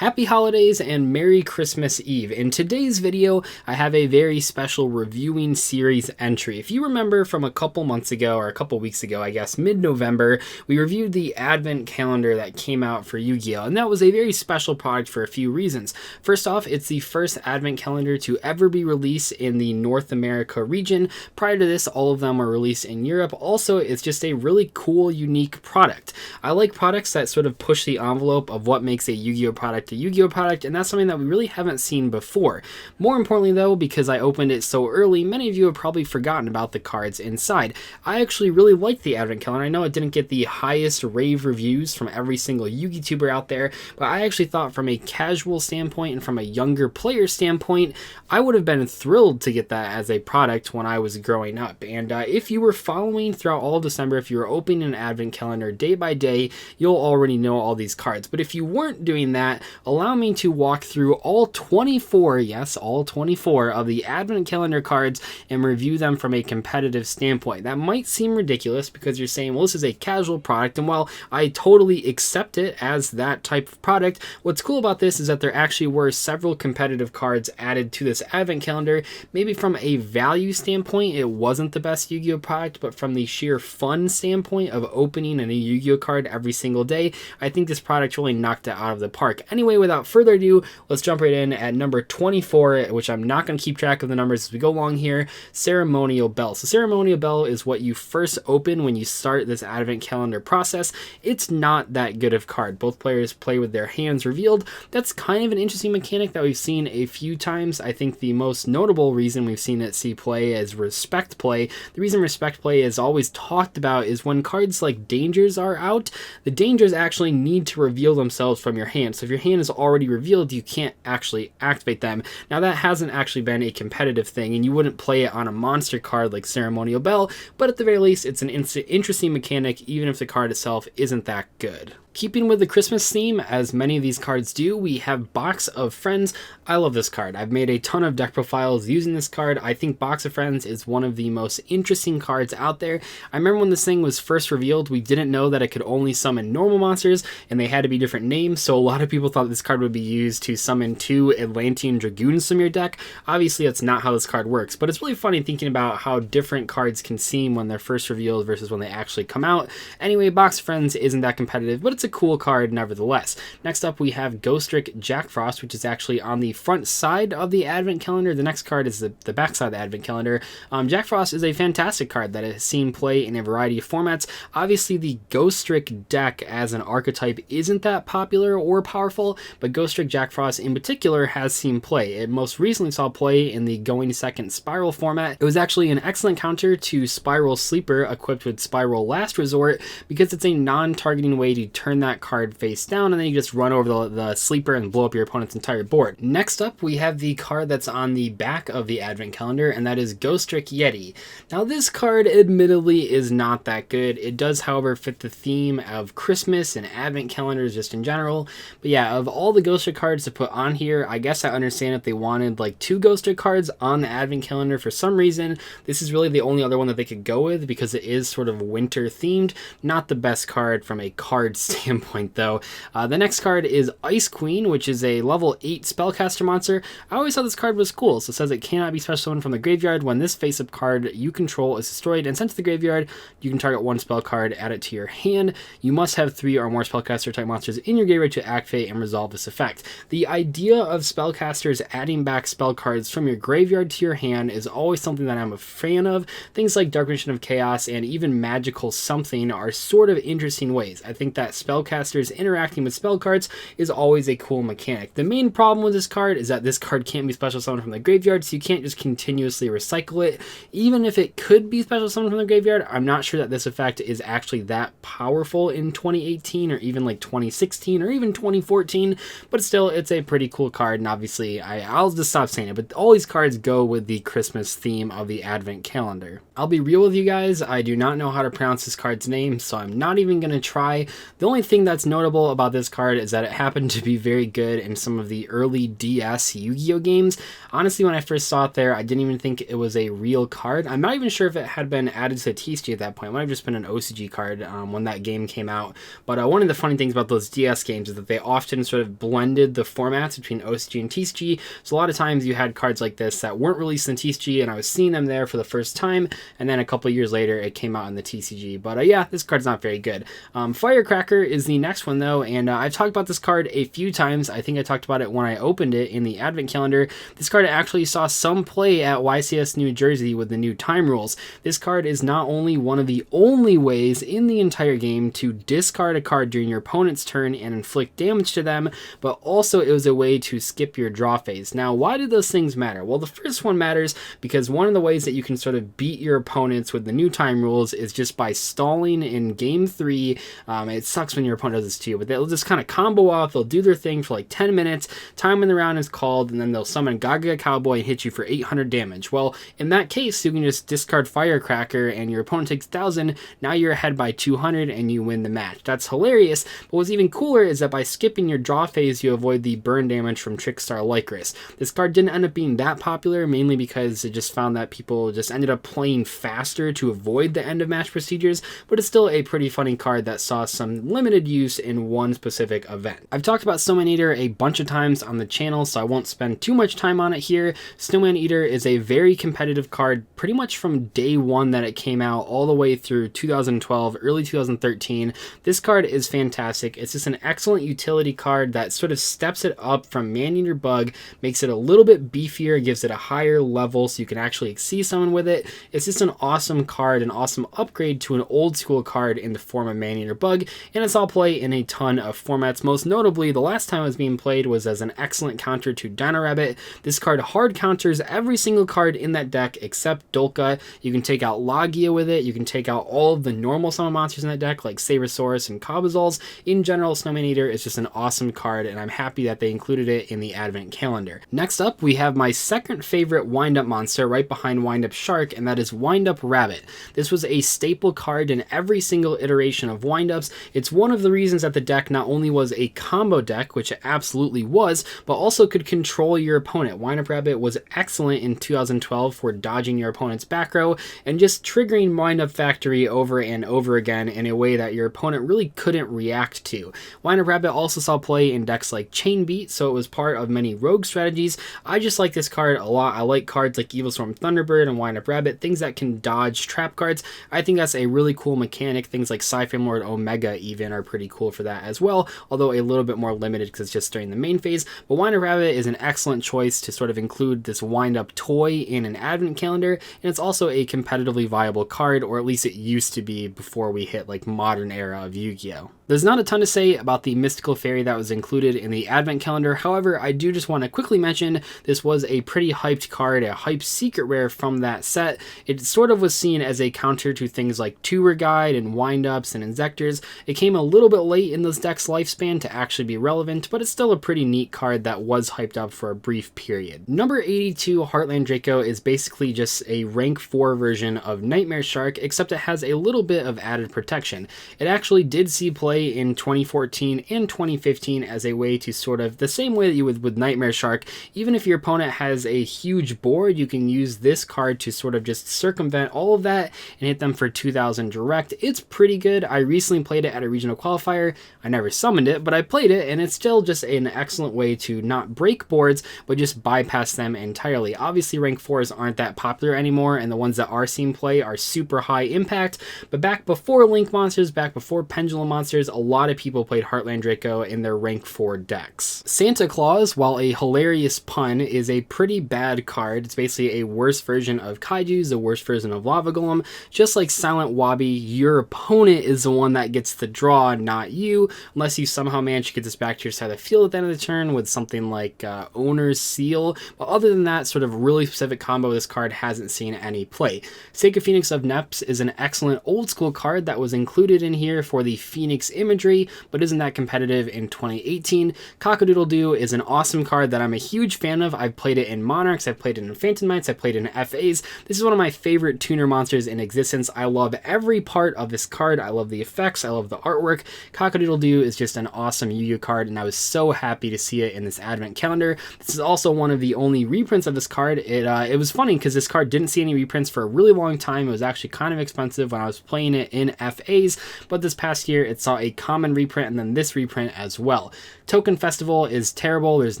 Happy holidays and Merry Christmas Eve. In today's video, I have a very special reviewing series entry. If you remember from a couple months ago, or a couple weeks ago, I guess, mid-November, we reviewed the advent calendar that came out for Yu-Gi-Oh! And that was a very special product for a few reasons. First off, it's the first advent calendar to ever be released in the North America region. Prior to this, all of them were released in Europe. Also, it's just a really cool, unique product. I like products that sort of push the envelope of what makes a Yu-Gi-Oh! Product a Yu-Gi-Oh! Product, and that's something that we really haven't seen before. More importantly though, because I opened it so early, many of you have probably forgotten about the cards inside. I actually really like the advent calendar. I know it didn't get the highest rave reviews from every single Yu-Gi tuber out there, but I actually thought from a casual standpoint and from a younger player standpoint, I would have been thrilled to get that as a product when I was growing up. And if you were following throughout all of December, if you were opening an advent calendar day by day, you'll already know all these cards. But if you weren't doing that, allow me to walk through all 24, yes, all 24 of the advent calendar cards and review them from a competitive standpoint. That might seem ridiculous because you're saying, well, this is a casual product, and while I totally accept it as that type of product, what's cool about this is that there actually were several competitive cards added to this advent calendar. Maybe from a value standpoint, it wasn't the best Yu-Gi-Oh! Product, but from the sheer fun standpoint of opening a new Yu-Gi-Oh! Card every single day, I think this product really knocked it out of the park. Anyway, without further ado, let's jump right in at number 24, which I'm not going to keep track of the numbers as we go along here. Ceremonial Belle. So Ceremonial Belle is what you first open when you start this advent calendar process. It's not that good of card. Both players play with their hands revealed. That's kind of an interesting mechanic that we've seen a few times. I think the most notable reason we've seen it see play is respect play. The reason respect play is always talked about is when cards like dangers are out, the dangers actually need to reveal themselves from your hand. So if your hand is already revealed, you can't actually activate them. Now that hasn't actually been a competitive thing, and you wouldn't play it on a monster card like Ceremonial Belle, but at the very least it's an interesting mechanic even if the card itself isn't that good. Keeping with the Christmas theme, as many of these cards do, we have Box of Friends. I love this card. I've made a ton of deck profiles using this card. I think Box of Friends is one of the most interesting cards out there. I remember when this thing was first revealed, we didn't know that it could only summon normal monsters, and they had to be different names, so a lot of people thought this card would be used to summon 2 Atlantean Dragoons from your deck. Obviously, that's not how this card works, but it's really funny thinking about how different cards can seem when they're first revealed versus when they actually come out. Anyway, Box of Friends isn't that competitive, but it's a cool card nevertheless. Next up we have GHOSTRIK Jack Frost, which is actually on the front side of the advent calendar. The next card is the back side of the advent calendar. Jack Frost is a fantastic card that has seen play in a variety of formats. Obviously the GHOSTRIK deck as an archetype isn't that popular or powerful, but GHOSTRIK Jack Frost in particular has seen play. It most recently saw play in the Going Second Spiral format. It was actually an excellent counter to Spiral Sleeper equipped with Spiral Last Resort because it's a non-targeting way to turn that card face down, and then you just run over the sleeper and blow up your opponent's entire board. Next up, we have the card that's on the back of the advent calendar, and that is GHOSTRIK YETI. Now this card admittedly is not that good. It does, however, fit the theme of Christmas and advent calendars just in general. But yeah, of all the GHOSTRIK cards to put on here, I guess I understand if they wanted like 2 GHOSTRIK cards on the advent calendar for some reason. This is really the only other one that they could go with because it is sort of winter themed. Not the best card from a card standpoint though. The next card is Ice Queen, which is a level 8 spellcaster monster. I always thought this card was cool. So it says it cannot be special summoned from the graveyard. When this face-up card you control is destroyed and sent to the graveyard, you can target 1 spell card, add it to your hand. You must have 3 or more spellcaster type monsters in your graveyard to activate and resolve this effect. The idea of spellcasters adding back spell cards from your graveyard to your hand is always something that I'm a fan of. Things like Dark Magician of Chaos and even Magical Something are sort of interesting ways. I think that spellcasters interacting with spell cards is always a cool mechanic. The main problem with this card is that this card can't be special summoned from the graveyard, so you can't just continuously recycle it. Even if it could be special summoned from the graveyard, I'm not sure that this effect is actually that powerful in 2018 or even like 2016 or even 2014, but still it's a pretty cool card, and obviously I'll just stop saying it, but all these cards go with the Christmas theme of the advent calendar. I'll be real with you guys, I do not know how to pronounce this card's name, so I'm not even going to try. The only only thing that's notable about this card is that it happened to be very good in some of the early DS Yu-Gi-Oh games. Honestly, when I first saw it there, I didn't even think it was a real card. I'm not even sure if it had been added to the TCG at that point. It might have just been an OCG card when that game came out. But one of the funny things about those DS games is that they often sort of blended the formats between OCG and TCG. So a lot of times you had cards like this that weren't released in TCG, and I was seeing them there for the first time, and then a couple years later it came out in the TCG. But yeah, this card's not very good. Firecracker is the next one though, and I've talked about this card a few times. I think I talked about it when I opened it in the advent calendar. This card actually saw some play at YCS New Jersey with the new time rules. This card is not only one of the only ways in the entire game to discard a card during your opponent's turn and inflict damage to them, but also it was a way to skip your draw phase. Now, why do those things matter? Well, the first one matters because one of the ways that you can sort of beat your opponents with the new time rules is just by stalling in game 3. It sucks when your opponent does this to you, but they'll just kind of combo off, they'll do their thing for like 10 minutes, time in the round is called, and then they'll summon Gaga Cowboy and hit you for 800 damage. Well, in that case, you can just discard Firecracker and your opponent takes 1,000, now you're ahead by 200 and you win the match. That's hilarious, but what's even cooler is that by skipping your draw phase, you avoid the burn damage from Trickstar Lycris. This card didn't end up being that popular, mainly because it just found that people just ended up playing faster to avoid the end of match procedures, but it's still a pretty funny card that saw some limited use in one specific event. I've talked about Snowman Eater a bunch of times on the channel, so I won't spend too much time on it here. Snowman Eater is a very competitive card pretty much from day one that it came out all the way through 2012, early 2013. This card is fantastic. It's just an excellent utility card that sort of steps it up from Man-Eater Bug, makes it a little bit beefier, gives it a higher level so you can actually see someone with it. It's just an awesome card, an awesome upgrade to an old school card in the form of Man-Eater Bug, and it's all play in a ton of formats. Most notably, the last time it was being played was as an excellent counter to Dino Rabbit. This card hard counters every single card in that deck except Dolka. You can take out Logia with it, you can take out all of the normal summon monsters in that deck like Sabersaurus and Kabuzols. In general, Snowman Eater is just an awesome card, and I'm happy that they included it in the advent calendar. Next up, we have my second favorite wind-up monster right behind Wind-Up Shark, and that is Wind-Up Rabbit. This was a staple card in every single iteration of Wind-Ups. It's one of the reasons that the deck not only was a combo deck, which it absolutely was, but also could control your opponent. Wind-Up Rabbit was excellent in 2012 for dodging your opponent's back row and just triggering Wind-Up Factory over and over again in a way that your opponent really couldn't react to. Wind-Up Rabbit also saw play in decks like Chain Beat, so it was part of many rogue strategies. I just like this card a lot. I like cards like Evil Storm Thunderbird and Wind-Up Rabbit, things that can dodge trap cards. I think that's a really cool mechanic. Things like Sci-Fi Lord Omega even are pretty cool for that as well, although a little bit more limited because it's just during the main phase. But Wind-Up Rabbit is an excellent choice to sort of include this wind-up toy in an advent calendar, and it's also a competitively viable card, or at least it used to be before we hit like modern era of Yu-Gi-Oh! There's not a ton to say about the Mystical Fairy that was included in the advent calendar. However, I do just want to quickly mention this was a pretty hyped card, a hyped secret rare from that set. It sort of was seen as a counter to things like Tour Guide and Wind-Ups and Inzectors. It came a little bit late in this deck's lifespan to actually be relevant, but it's still a pretty neat card that was hyped up for a brief period. Number 82, Heartland Draco, is basically just a rank 4 version of Nightmare Shark, except it has a little bit of added protection. It actually did see play in 2014 and 2015 as a way to sort of, the same way that you would with Nightmare Shark, even if your opponent has a huge board, you can use this card to sort of just circumvent all of that and hit them for 2,000 direct. It's pretty good. I recently played it at a regional qualifier. I never summoned it, but I played it, and it's still just an excellent way to not break boards, but just bypass them entirely. Obviously, rank 4s aren't that popular anymore, and the ones that are seen play are super high impact, but back before Link monsters, back before Pendulum monsters, a lot of people played Heartland Draco in their rank 4 decks. Santa Claus, while a hilarious pun, is a pretty bad card. It's basically a worse version of Kaiju's, a worse version of Lava Golem. Just like Silent Wabi, your opponent is the one that gets the draw, not you, unless you somehow manage to get this back to your side of the field at the end of the turn with something like Owner's Seal. But other than that sort of really specific combo, this card hasn't seen any play. Sacred Phoenix of Neps is an excellent old school card that was included in here for the Phoenix imagery, but isn't that competitive in 2018. Cockadoodledoo is an awesome card that I'm a huge fan of. I've played it in Monarchs, I've played it in Phantom Knights, I've played it in FAs. This is one of my favorite tuner monsters in existence. I love every part of this card. I love the effects, I love the artwork, artwork. COCKADOODLEDOO is just an awesome Yu-Gi-Oh card, and I was so happy to see it in this advent calendar. This is also one of the only reprints of this card. It was funny because this card didn't see any reprints for a really long time. It was actually kind of expensive when I was playing it in FAs, but this past year it saw a common reprint and then this reprint as well. Token Festival is terrible. There's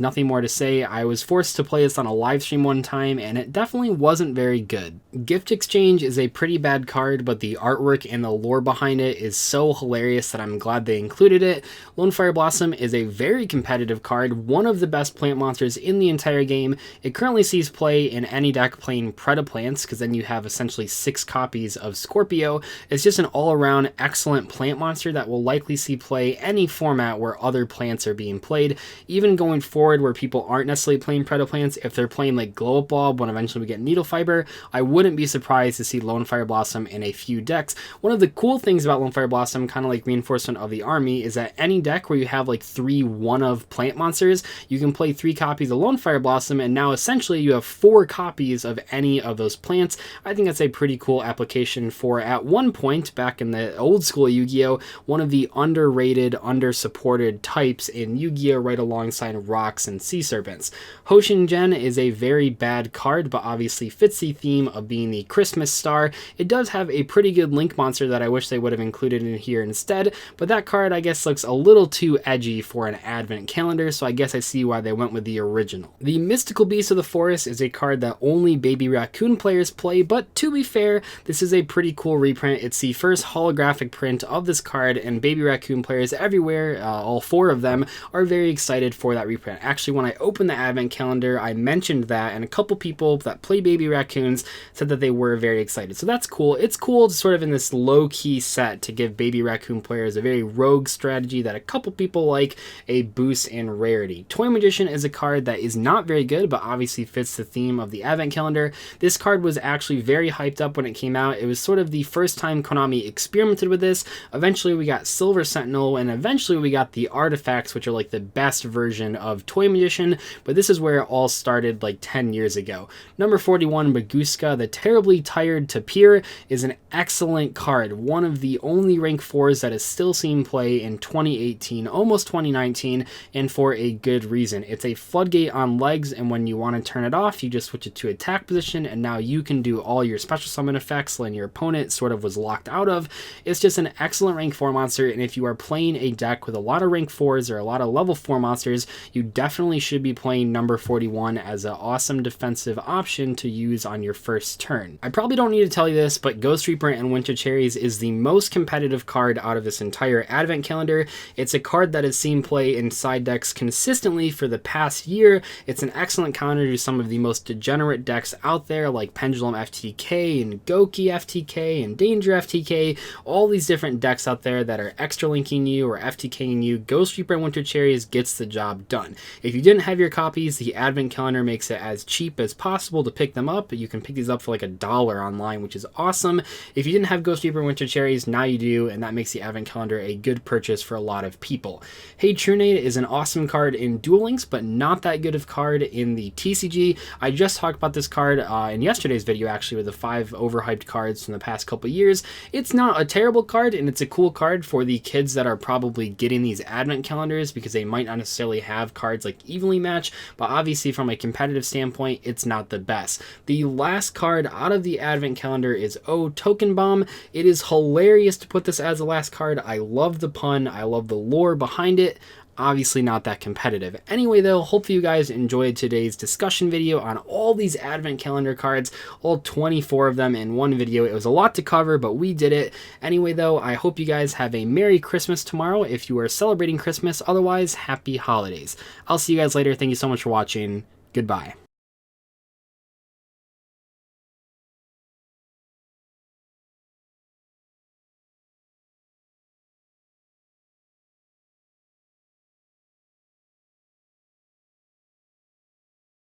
nothing more to say. I was forced to play this on a live stream one time, and it definitely wasn't very good. Gift Exchange is a pretty bad card, but the artwork and the lore behind it is so hilarious that I'm glad they included it. Lonefire Blossom is a very competitive card, one of the best plant monsters in the entire game. It currently sees play in any deck playing Predaplants, because then you have essentially 6 copies of Scorpio. It's just an all-around excellent plant monster that will likely see play any format where other plants are being played. Even going forward where people aren't necessarily playing Predaplants, if they're playing like Glow Up Bulb when eventually we get Needle Fiber, I wouldn't be surprised to see Lonefire Blossom in a few decks. One of the cool things about Lonefire Blossom, kind of like Reinforcement of the Army, is that any deck where you have like 3 one-of plant monsters, you can play 3 copies of Lonefire Blossom, and now essentially you have 4 copies of any of those plants. I think that's a pretty cool application for, at one point back in the old school Yu-Gi-Oh, one of the underrated, under-supported types in Yu-Gi-Oh right alongside Rocks and Sea Serpents. Hoshin Gen is a very bad card, but obviously fits the theme of being the Christmas star. It does have a pretty good Link monster that I wish they would have included in here instead, but that card I guess looks a little too edgy for an advent calendar, so I guess I see why they went with the original. The Mystical Beast of the Forest is a card that only Baby Raccoon players play, but to be fair, this is a pretty cool reprint. It's the first holographic print of this card, and Baby Raccoon players everywhere, all 4 of them, are very excited for that reprint. Actually, when I opened the advent calendar, I mentioned that, and a couple people that play Baby Raccoons said that they were very excited. So that's cool. It's cool to sort of in this low-key set to give Baby Raccoon players a very rogue strategy that a couple people like, a boost in rarity. Toy Magician is a card that is not very good, but obviously fits the theme of the advent calendar. This card was actually very hyped up when it came out. It was sort of the first time Konami experimented with this. Eventually we got Silver Sentinel, and eventually we got the artifacts, which are like the best version of Toy Magician, but this is where it all started like 10 years ago. Number 41, Maguska, the Terribly Tired Tapir, is an excellent card, one of the only rank 4s that is still seeing play in 2018, almost 2019, and for a good reason. It's a floodgate on legs, and when you want to turn it off, you just switch it to attack position, and now you can do all your special summon effects when your opponent sort of was locked out of. It's just an excellent rank 4 monster, and if you are playing a deck with a lot of rank 4s or a lot of level 4 monsters, you definitely should be playing number 41 as an awesome defensive option to use on your first turn. I probably don't need to tell you this, but Ghost Reaper and Winter Cherries is the most competitive card out of this entire advent calendar. It's a card that has seen play in side decks consistently for the past year. It's an excellent counter to some of the most degenerate decks out there, like Pendulum FTK and Goki FTK and Danger FTK, all these different decks out there that are extra linking you or FTKing you. Ghost Reaper and Winter Cherries gets the job done. If you didn't have your copies, the advent calendar makes it as cheap as possible to pick them up. You can pick these up for like $1 online, which is awesome. If you didn't have Ghost Reaper and Winter Cherries, now you do, and that makes the advent calendar a good purchase for a lot of people. Hey Trunade is an awesome card in Duel Links, but not that good of card in the TCG. I just talked about this card in yesterday's video, actually, with the 5 overhyped cards from the past couple years. It's not a terrible card, and it's a cool card for the kids that are probably getting these advent calendars because they might not necessarily have cards like Evenly Match, but obviously from a competitive standpoint, it's not the best. The last card out of the advent calendar is Token Bomb. It is hilarious to put this as the last card. I love the pun. I love the lore behind it. Obviously not that competitive. Anyway though, hopefully you guys enjoyed today's discussion video on all these advent calendar cards, all 24 of them in one video. It was a lot to cover, but we did it. Anyway though, I hope you guys have a Merry Christmas tomorrow if you are celebrating Christmas. Otherwise, Happy Holidays. I'll see you guys later. Thank you so much for watching. Goodbye.